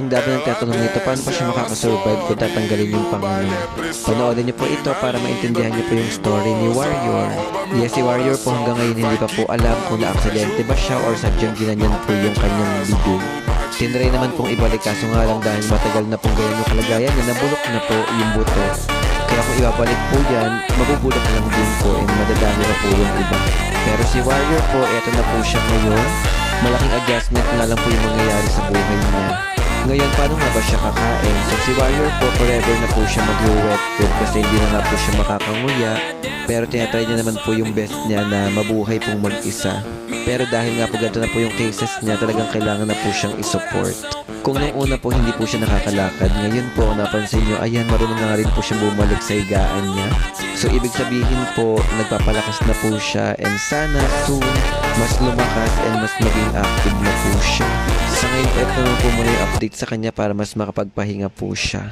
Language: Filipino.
Ang dami ng tatanong nito, paano pa siya makakasurvive kung tatanggalin yung Panginoon? Panoorin niyo po ito para maintindihan niyo po yung story ni Warrior. Yes, si Warrior po hanggang ngayon hindi pa po alam kung na-aksidente ba siya or sadyang ginanyan po yung kanyang bibig. Tinry naman pong ibalik kaso nga lang dahil matagal na pong ganyan yung kalagayan niya, nabulok na po yung buto. Kaya kung ibabalik po yan, mabubulok lang din po and madadami na po yung iba. Pero si Warrior po, eto na po siya ngayon. Malaking adjustment na lang po yung mangyayari sa buhay niya. Ngayon, paano nga ba siya kakain? So si Warrior po, forever na po siya mag-wet food kasi hindi na nga po siya makakanguya. Pero tinatry niya naman po yung best niya na mabuhay pong mag-isa. Pero dahil nga po ganito na po yung cases niya, talagang kailangan na po siyang isupport. Kung nung una po hindi po siya nakakalakad, ngayon po napansin nyo, ayan, marunong na nga rin po siya bumalik sa higaan niya. So ibig sabihin po, nagpapalakas na po siya and sana soon, mas lumakas and mas maging active na po siya. Sa ngayon, ito naman po muna yung update sa kanya para mas makapagpahinga po siya.